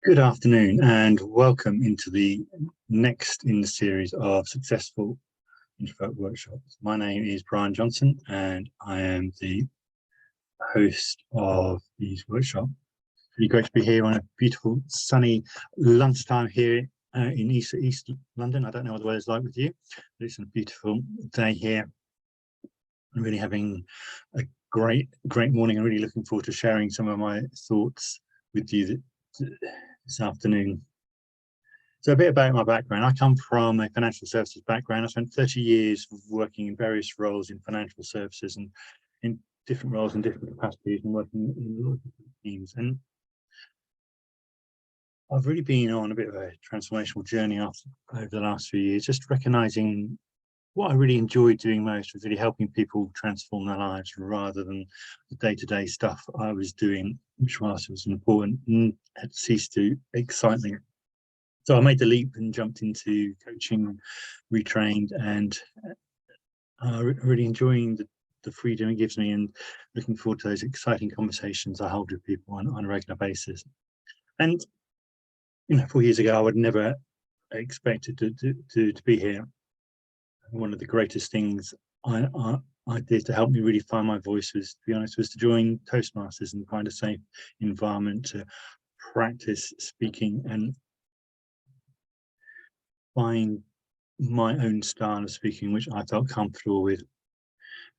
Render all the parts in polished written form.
Good afternoon and welcome into the next in the series of Successful Introvert Workshops. My name is Brian Johnson and I am the host of these workshops. Really great to be here on a beautiful sunny lunchtime here in East London. I don't know what the weather's like with you, but it's a beautiful day here. I'm really having a great morning. I'm really looking forward to sharing some of my thoughts with you this afternoon. So a bit about my background. I come from a financial services background. I spent 30 years working in various roles in financial services and in different roles in different capacities and working in a lot of different teams. And I've really been on a bit of a transformational journey over the last few years, just recognizing what I really enjoyed doing most was really helping people transform their lives rather than the day-to-day stuff I was doing, which whilst was important, had ceased to excite me. So I made the leap and jumped into coaching, retrained, and really enjoying the freedom it gives me and looking forward to those exciting conversations I hold with people on a regular basis. And 4 years ago, I would never expected to be here. One of the greatest things I did to help me really find my voice was, to be honest, was to join Toastmasters and find a safe environment to practice speaking and find my own style of speaking, which I felt comfortable with.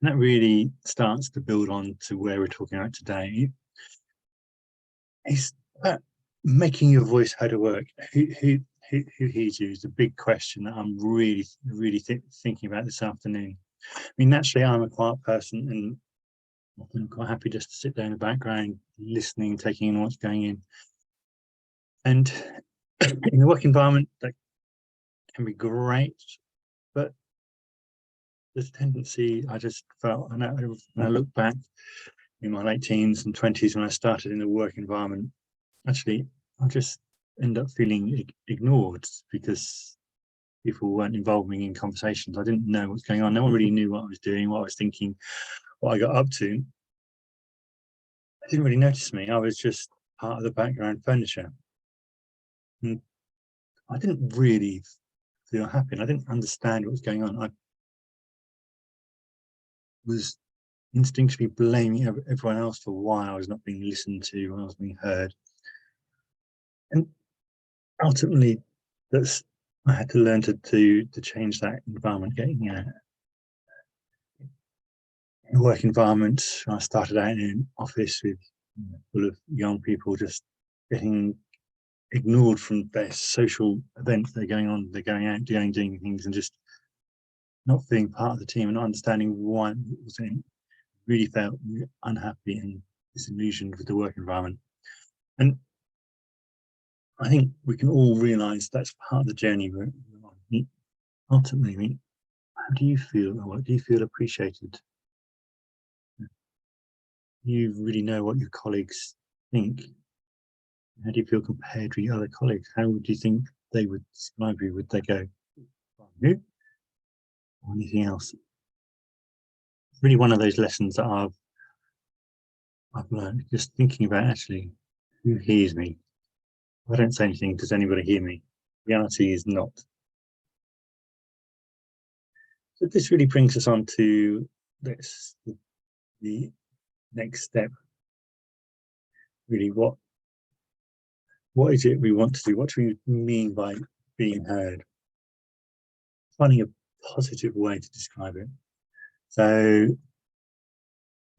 And that really starts to build on to where we're talking about today. It's about making your voice heard at work. Who hears you is the big question that I'm really thinking about this afternoon. I mean, naturally, I'm a quiet person and I'm quite happy just to sit there in the background, listening, taking in what's going in. And in the work environment, that can be great, but there's a tendency, I just felt, and when I look back in my late teens and 20s when I started in the work environment, actually, I just end up feeling ignored because people weren't involving me in conversations. I didn't know what's going on. No one really knew what I was doing, what I was thinking, what I got up to. They didn't really notice me. I was just part of the background furniture. And I didn't really feel happy and I didn't understand what was going on. I was instinctively blaming everyone else for why I was not being listened to, why I was being heard. And ultimately, I had to learn to change that environment, getting in a work environment. I started out in an office with full of young people just getting ignored from their social events they're going on. They're going out, doing things and just not being part of the team and not understanding why it was in. Really felt unhappy and disillusioned with the work environment. And I think we can all realise that's part of the journey we're on. Ultimately, how do you feel? Or do you feel appreciated? You really know what your colleagues think. How do you feel compared to your other colleagues? How would you think they would describe you? Would they go, you? Or anything else? It's really one of those lessons that I've learned, just thinking about actually who hears me. If I don't say anything, does anybody hear me? Reality is not. So this really brings us on to this, the next step. Really, what is it we want to do? What do we mean by being heard? Finding a positive way to describe it. So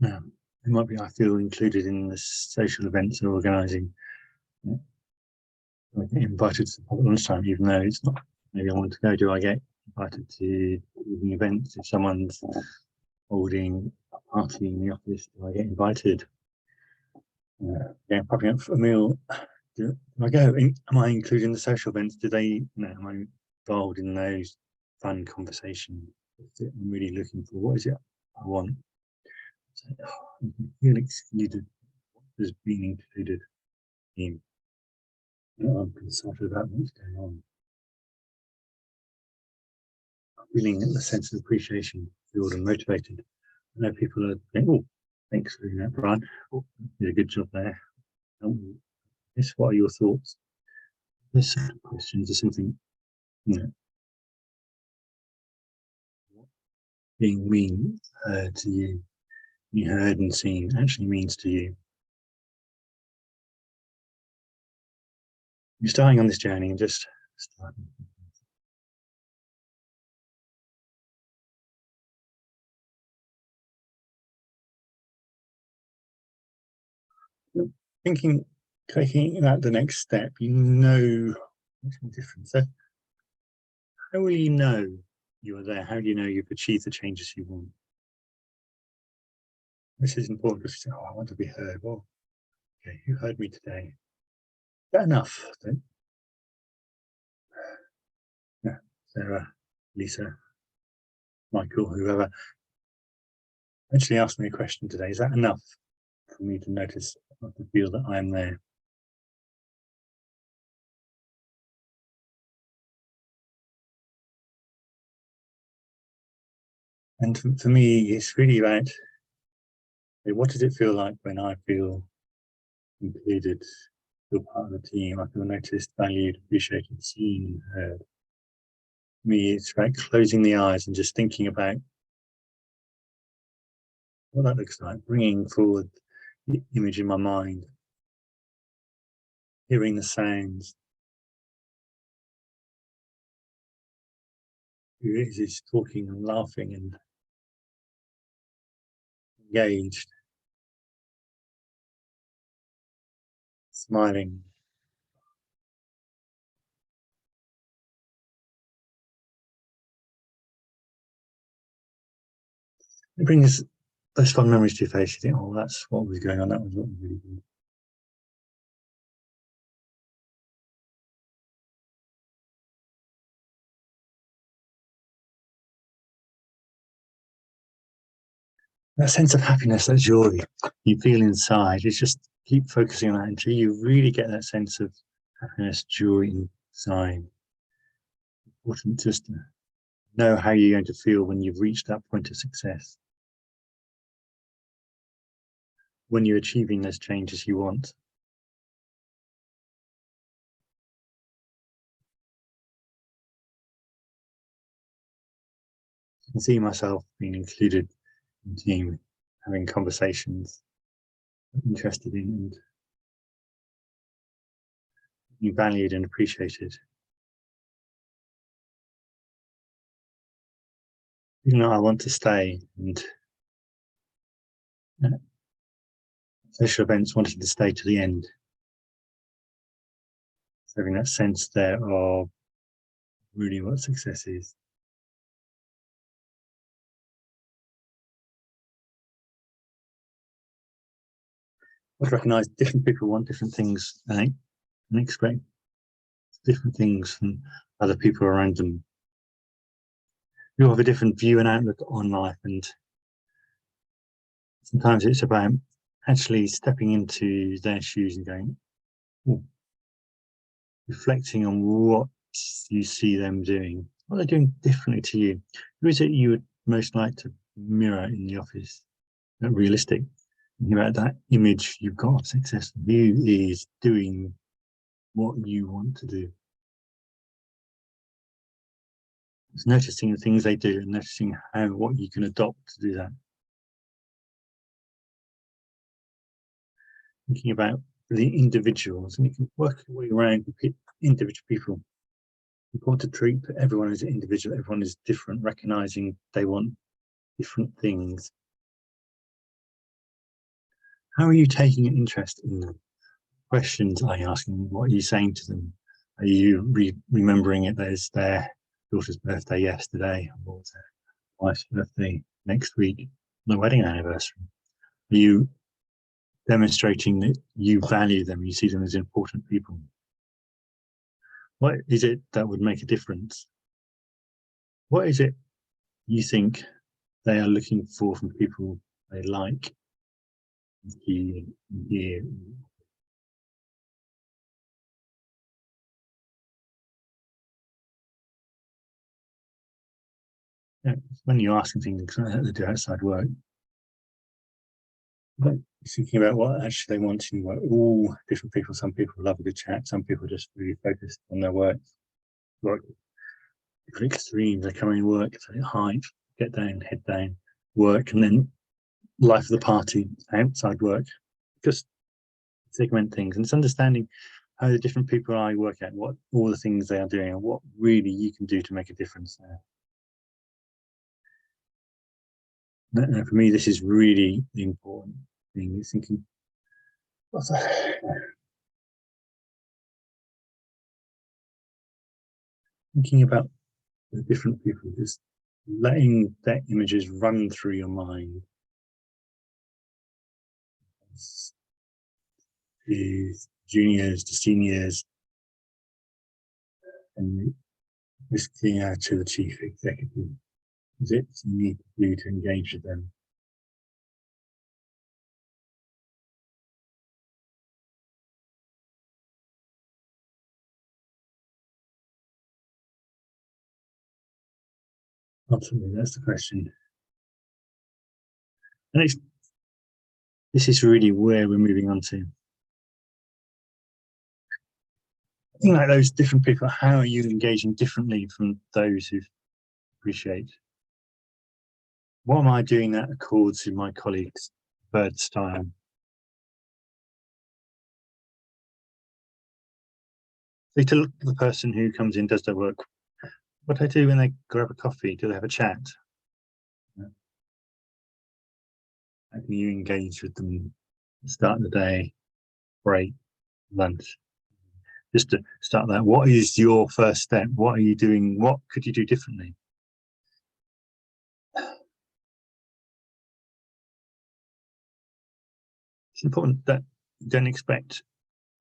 now it might be I feel included in the social events we're organising. I get invited to lunchtime, even though it's not maybe I want to go. Do I get invited to evening events? If someone's holding a party in the office, do I get invited? Popping up for a meal. Do I go? Am I included in the social events? Do they? Am I involved in those fun conversations? I'm really looking for what is it I want. So, I feel excluded. What has been included in? I'm consulted about what's going on. I'm feeling a sense of appreciation, filled and motivated. I know people are saying, "Oh, thanks for doing that, Brian. Oh, you did a good job there." Yes, what are your thoughts? Those sort of questions are something, what being mean to you, you heard and seen, actually means to you. You're starting on this journey and just starting. Thinking, taking that the next step, you know what's different. So how will you know you are there? How do you know you've achieved the changes you want? This is important because you say, oh, I want to be heard. Well, okay, who heard me today? Is that enough? Then? Yeah, Sarah, Lisa, Michael, whoever actually asked me a question today. Is that enough for me to notice, to feel that I am there? And for me, it's really about, what does it feel like when I feel included, feel part of the team, I feel noticed, valued, appreciated, seen, heard. For me, it's about closing the eyes and just thinking about what that looks like, bringing forward the image in my mind, hearing the sounds. Who is talking and laughing and engaged, smiling. It brings those fun memories to your face. You think, oh, that's what was going on. That was what was really good. That sense of happiness, that joy you feel inside, is just keep focusing on that until you really get that sense of happiness, joy inside. Important just to know how you're going to feel when you've reached that point of success, when you're achieving those changes you want. I can see myself being included in the team, having conversations I'm interested in, and being valued and appreciated. Even though I want to stay, and social events wanted to stay to the end. So having that sense there of really what success is. I recognise different people want different things, and expect different things from other people around them. We all have a different view and outlook on life, and sometimes it's about actually stepping into their shoes and going, oh, reflecting on what you see them doing, what they're doing differently to you. Who is it you would most like to mirror in the office? That realistic. Thinking about that image you've got of success. Who is doing what you want to do? It's noticing the things they do and noticing how what you can adopt to do that. Thinking about the individuals, and you can work your way around individual people. Important to treat everyone as an individual. Everyone is different, recognizing they want different things. How are you taking an interest in them? Questions are you asking? What are you saying to them? Are you remembering it as their daughter's birthday yesterday, or their wife's birthday next week, the wedding anniversary? Are you demonstrating that you value them, you see them as important people? What is it that would make a difference? What is it you think they are looking for from people they like? Yeah. When you're asking things that do outside work, thinking about what actually they want in work. All different people. Some people love a good chat. Some people are just really focused on their work. Different extremes. They come in work, so height, get down, head down, work, and then life of the party, outside work. Just segment things, and it's understanding how the different people I work at, what all the things they are doing, and what really you can do to make a difference there. And for me, this is really the important thing. Is thinking, thinking about the different people, just letting their images run through your mind. Is juniors to seniors, and this clear to the chief executive. Is it you need to do to engage with them? Absolutely, that's the question. And this is really where we're moving on to. I think like those different people, how are you engaging differently from those who appreciate? What am I doing that accords with my colleagues' preferred style? So to look at the person who comes in, does their work, what do they do when they grab a coffee? Do they have a chat? How can you engage with them? Start the day, break, lunch. Just to start that, what is your first step? What are you doing? What could you do differently? It's important that you don't expect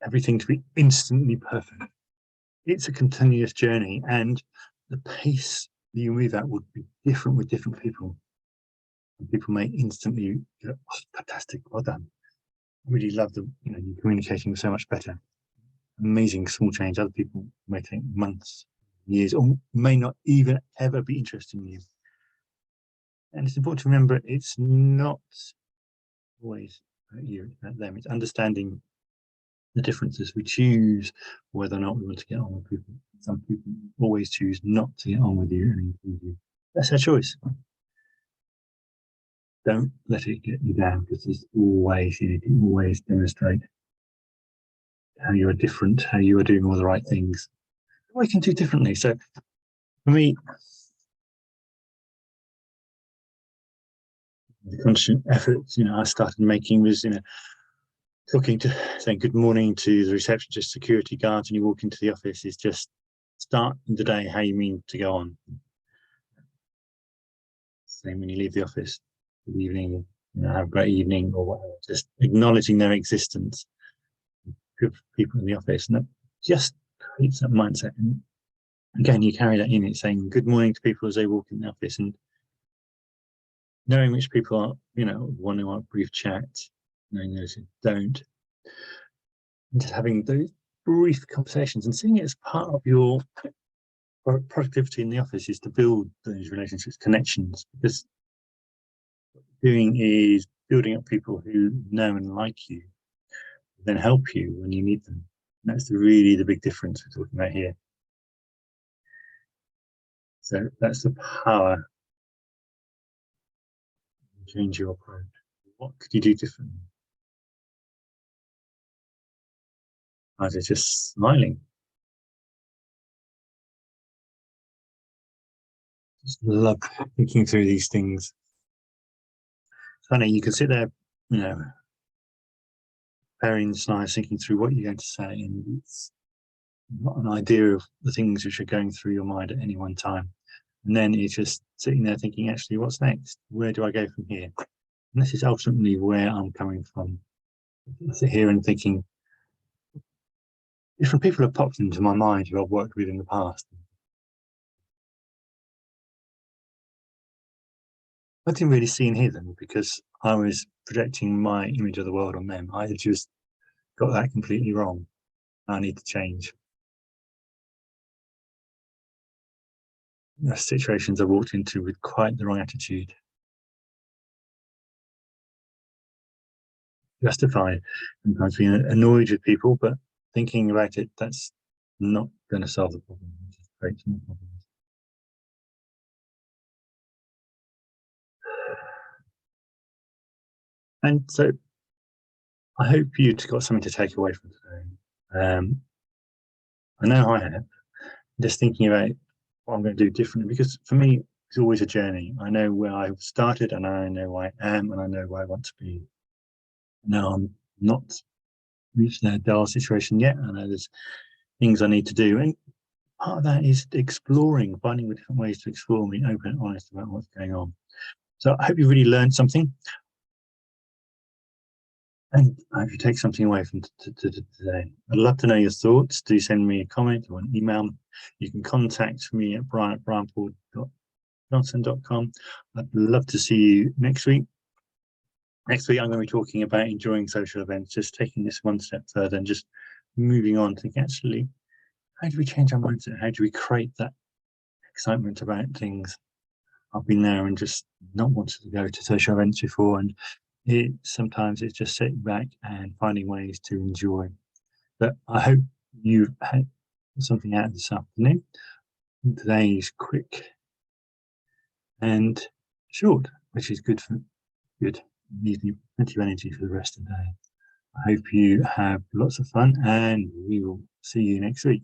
everything to be instantly perfect. It's a continuous journey, and the pace that you move at would be different with different people. And people may instantly go, oh, fantastic, well done. I really love the, you're communicating so much better. Amazing small change. Other people may take months, years, or may not even ever be interested in you. And it's important to remember it's not always about you, it's about them. It's understanding the differences. We choose whether or not we want to get on with people. Some people always choose not to get on with you and include you. That's their choice. Don't let it get you down, because there's always, you always demonstrate how you are different, how you are doing all the right things, what you can do differently. So for me, the constant efforts, I started making was, talking to, saying good morning to the receptionist, security guards, and you walk into the office, is just start the day how you mean to go on. Same when you leave the office, good evening, have a great evening, or whatever. Just acknowledging their existence. Good people in the office, and that just creates that mindset. And again, you carry that in it, saying good morning to people as they walk in the office, and knowing which people are, want to have a brief chat, knowing those who don't, and just having those brief conversations and seeing it as part of your productivity in the office is to build those relationships, connections, because what you're doing is building up people who know and like you, then help you when you need them. And that's really the big difference we're talking about here. So that's the power. Change your approach. What could you do differently? Either just smiling. Just love thinking through these things. It's funny, you can sit there, preparing the slides, thinking through what you're going to say, and it's not an idea of the things which are going through your mind at any one time. And then you're just sitting there thinking, actually, what's next? Where do I go from here? And this is ultimately where I'm coming from. I sit here and thinking, different people have popped into my mind who I've worked with in the past. I didn't really see and hear them because I was projecting my image of the world on them. I just got that completely wrong. I need to change. The situations I walked into with quite the wrong attitude. justified sometimes being annoyed with people, but thinking about it, that's not going to solve the problem. It just creates more problems. And so I hope you've got something to take away from today. I know I have. Just thinking about what I'm going to do differently, because for me, it's always a journey. I know where I started, and I know where I am, and I know where I want to be. Now I'm not reached that dull situation yet. I know there's things I need to do, and part of that is exploring, finding the different ways to explore, being open and honest about what's going on. So I hope you really learned something, and I hope you take something away from today. I'd love to know your thoughts. Do send me a comment or an email. You can contact me at brian@brianpaul.johnson.com. I'd love to see you next week. Next week, I'm going to be talking about enjoying social events, just taking this one step further and just moving on to actually, how do we change our mindset? How do we create that excitement about things? I've been there and just not wanted to go to social events before, and sometimes it's just sitting back and finding ways to enjoy. But I hope you had something out of this afternoon. Today is quick and short, which is good. Leaves me plenty of energy for the rest of the day. I hope you have lots of fun, and we will see you next week.